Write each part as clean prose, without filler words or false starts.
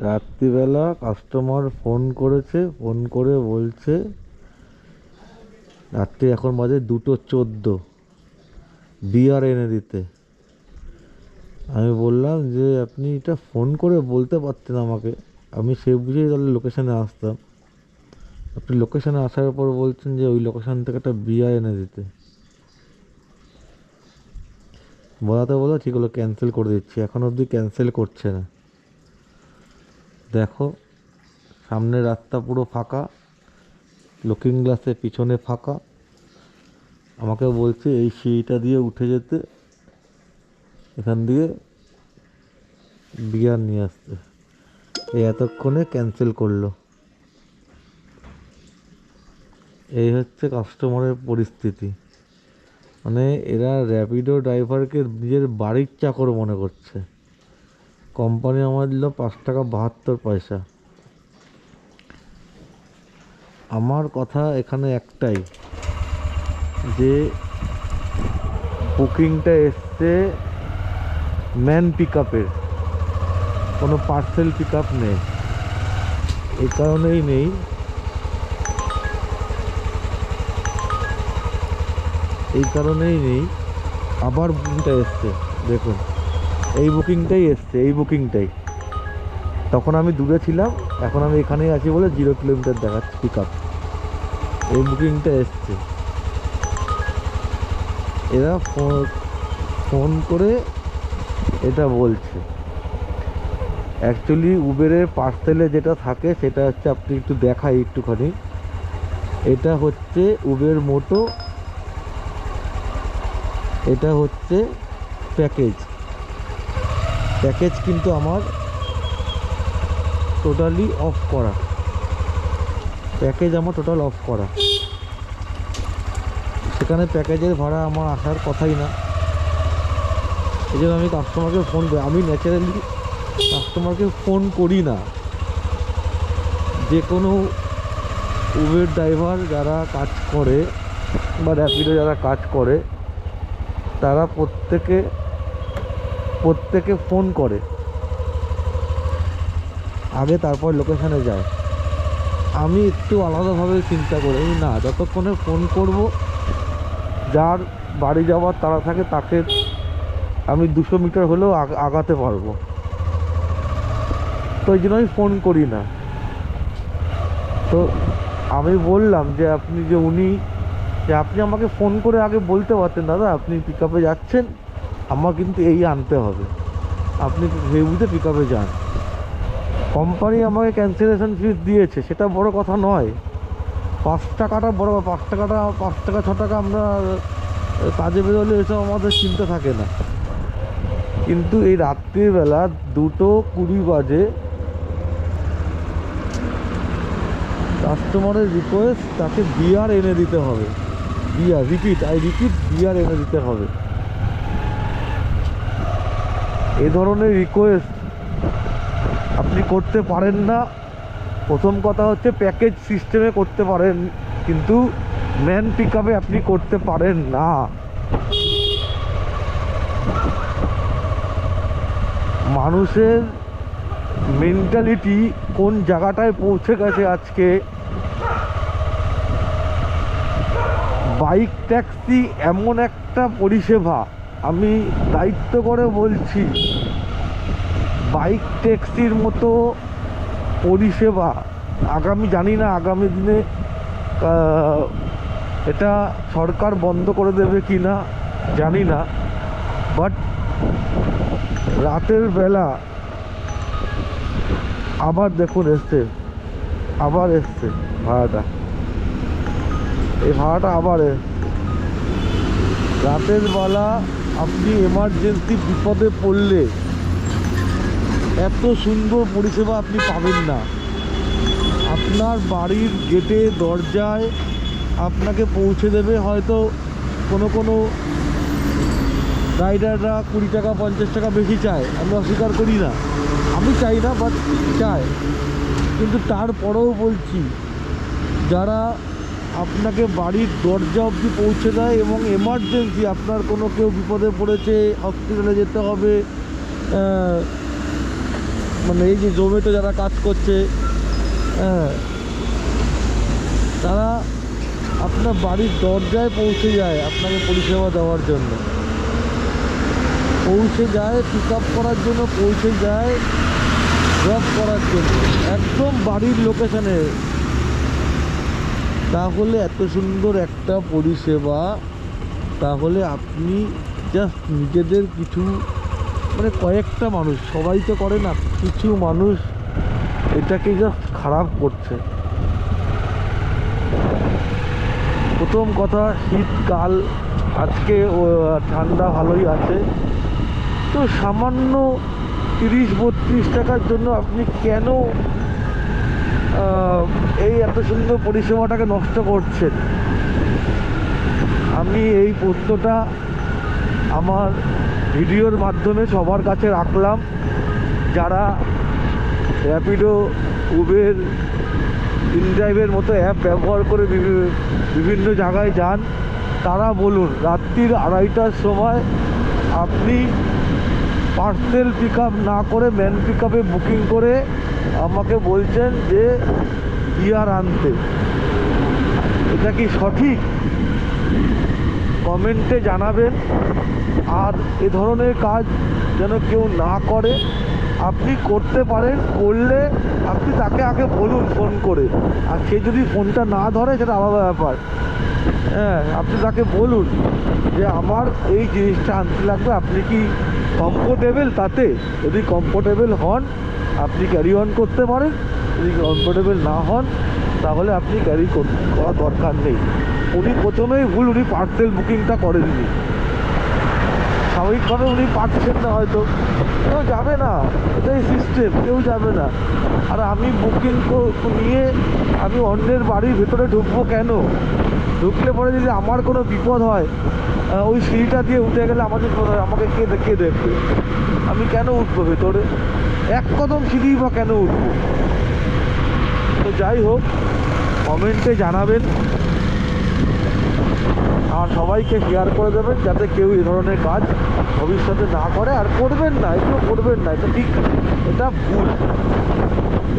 রাত্রিবেলা customer phone করেছে, phone করে বলছে রাত্রি এখন বাজে 2:14, বিয়ার এনে দিতে। আমি বললাম যে আপনি এটা ফোন করে বলতে পারতেন আমাকে, আমি সে বুঝেই তাহলে লোকেশানে আসতাম। আপনি লোকেশানে আসার পর বলছেন যে ওই লোকেশান থেকে একটা বিয়ার এনে দিতে। বলাতে বলো ঠিক হলো, ক্যান্সেল করে দিচ্ছি। এখন অবধি ক্যান্সেল করছে না। দেখো সামনের রাস্তা পুরো ফাঁকা, লুকিং গ্লাসে পিছনে ফাঁকা। আমাকে বলছে এই সিঁড়িটা দিয়ে উঠে যেতে, এখান দিয়ে বিয়ার নিয়ে আসতে। এই এতক্ষণে ক্যান্সেল করলো। এই হচ্ছে কাস্টমারের পরিস্থিতি। মানে এরা র্যাপিডো ড্রাইভারকে নিজের বাড়ির চাকর মনে করছে। কোম্পানি আমার দিল 5 টাকা 72 পয়সা। আমার কথা এখানে একটাই, যে বুকিংটা এসছে ম্যান পিক আপের, কোনো পার্সেল পিক আপ নেই। এই কারণেই নেই, আবার বুকিংটা এসছে। দেখুন এই বুকিংটাই এসছে, এই বুকিংটাই। তখন আমি দূরে ছিলাম, এখন আমি এখানেই আছি বলে 0 কিলোমিটার দেখাচ্ছে পিক আপ। এই বুকিংটা এসছে। এরা ফোন করে এটা বলছে। অ্যাকচুয়ালি উবেরের পার্সেলে যেটা থাকে সেটা হচ্ছে, আপনি একটু দেখাই একটুখানি, এটা হচ্ছে উবের মোটো, এটা হচ্ছে প্যাকেজ। কিন্তু আমার টোটালি অফ করা, প্যাকেজ আমার টোটাল অফ করা। সেখানে প্যাকেজের ভাড়া আমার আসার কথাই না। এই জন্য আমি কাস্টমারকে ফোন করি। আমি ন্যাচারালি কাস্টমারকে ফোন করি না। যে কোনো উবের ড্রাইভার যারা কাজ করে বা র্যাপিডো যারা কাজ করে, তারা প্রত্যেকে ফোন করে আগে, তারপর লোকেশানে যায়। আমি একটু আলাদাভাবে চিন্তা করি না, যতক্ষণে ফোন করব, যার বাড়ি যাওয়ার তাড়া থাকে তাকে আমি 200 মিটার হলেও আগাতে পারবো। তো এই জন্য আমি ফোন করি না। তো আমি বললাম যে আপনি আমাকে ফোন করে আগে বলতে পারতেন, দাদা আপনি পিক আপে যাচ্ছেন, আমার কিন্তু এই আনতে হবে, আপনি সেই বুঝে পিক আপে যান। কোম্পানি আমাকে ক্যান্সেলেশন ফিস দিয়েছে, সেটা বড় কথা নয়। 5 টাকাটা বড়, 5 টাকা 6 টাকা আমরা কাজে বেরোলে এসব আমাদের চিন্তা থাকে না। কিন্তু এই রাত্রিবেলা 2:20 বাজে কাস্টমারের রিকোয়েস্ট, তাকে বিয়ার এনে দিতে হবে। বিয়ার, আই রিপিট বিয়ার এনে দিতে হবে। এই ধরনের রিকোয়েস্ট আপনি করতে পারেন না। প্রথম কথা হচ্ছে প্যাকেজ সিস্টেমে করতে পারেন, কিন্তু ম্যান পিক আপে আপনি করতে পারেন না। মানুষের মেন্টালিটি কোন জায়গাটায় পৌঁছে গেছে আজকে। বাইক ট্যাক্সি এমন একটা পরিষেবা, আমি দায়িত্ব করে বলছি, বাইক ট্যাক্সির মতো পরিষেবা জানি না আগামী দিনে এটা সরকার বন্ধ করে দেবে কি না জানি না, বাট রাতের বেলা আবার দেখুন এসছে ভাড়াটা, এই ভাড়াটা আবার রাতের বেলা আপনি এমার্জেন্সি বিপদে পড়লে এত সুন্দর পরিষেবা আপনি পাবেন না। আপনার বাড়ির গেটে দরজায় আপনাকে পৌঁছে দেবে। হয়তো কোনো রাইডাররা 20 টাকা 50 টাকা বেশি চায়, আমি অস্বীকার করি না, আমি চাই না, বাট চায়। কিন্তু তারপরেও বলছি, যারা আপনাকে বাড়ির দরজা অবধি পৌঁছে দেয় এবং এমার্জেন্সি আপনার কেউ বিপদে পড়েছে, হসপিটালে যেতে হবে, মানে এই যে জমিতে যারা কাজ করছে, হ্যাঁ, তারা আপনার বাড়ির দরজায় পৌঁছে যায় আপনাকে পরিষেবা দেওয়ার জন্য, পৌঁছে যায় পিক আপ করার জন্য, পৌঁছে যায় ড্রপ করার জন্য, একদম বাড়ির লোকেশানে। তাহলে এত সুন্দর একটা পরিষেবা, তাহলে আপনি জাস্ট নিজেদের কিছু মানে কয়েকটা মানুষ, সবাই তো করে না, কিছু মানুষ এটাকে জাস্ট খারাপ করছে। প্রথম কথা, শীতকাল, আজকে ঠান্ডা ভালোই আছে, তো সামান্য 30-32 টাকার জন্য আপনি কেন এই এত সুন্দর পরিষেবাটাকে নষ্ট করছেন? আমি এই প্রশ্নটা আমার ভিডিওর মাধ্যমে সবার কাছে রাখলাম। যারা র্যাপিডো, উবের, ইনড্রাইভের মতো অ্যাপ ব্যবহার করে বিভিন্ন জায়গায় যান, তারা বলুন রাত্রির 2:30টার সময় আপনি পার্সেল পিক আপ না করে ম্যান পিক আপে বুকিং করে আমাকে বলছেন যে গিয়ার আনতে। এটা কি সঠিক? কমেন্টে জানাবেন। আর এ ধরনের কাজ যেন কেউ না করে। আপনি করতে পারেন, করলে আপনি তাকে আগে বলুন ফোন করে, আর সে যদি ফোনটা না ধরে সেটা আলাদা ব্যাপার। হ্যাঁ, আপনি তাকে বলুন যে আমার এই জিনিসটা আনতে লাগবে, আপনি কি কমফোর্টেবল তাতে? যদি কমফোর্টেবল হন আপনি ক্যারি অন করতে পারেন, যদি কমফোর্টেবল না হন তাহলে আপনি ক্যারি করার দরকার নেই। উনি প্রথমেই ভুল, উনি পার্সেল বুকিংটা করেননি। স্বাভাবিকভাবে উনি পাচ্ছেন না, হয়তো কেউ যাবে না, এটাই সিস্টেম, কেউ যাবে না। আর আমি বুকিং নিয়ে আমি অন্যের বাড়ির ভেতরে ঢুকবো কেন? ঢুকলে পরে যদি আমার কোনো বিপদ হয়, ওই সিঁড়িটা দিয়ে উঠে গেলে আমাকে কে দেখবে? আমি কেন উঠবো ভেতরে? এক কদম সিঁড়ি বা কেন উঠবো? তো যাই হোক, কমেন্টে জানাবেন আর সবাইকে শেয়ার করে দেবেন যাতে কেউ এই ধরনের কাজ ভবিষ্যতে না করে, আর করবেন না, এগুলো করবেন না, এটা ঠিক, এটা ভুল।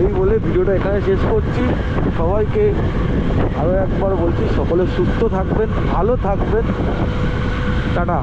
এই বলে ভিডিওটা এখানে শেষ করছি। সবাইকে আরও একবার বলছি, সকলে সুস্থ থাকবেন, ভালো থাকবেন, টাটা।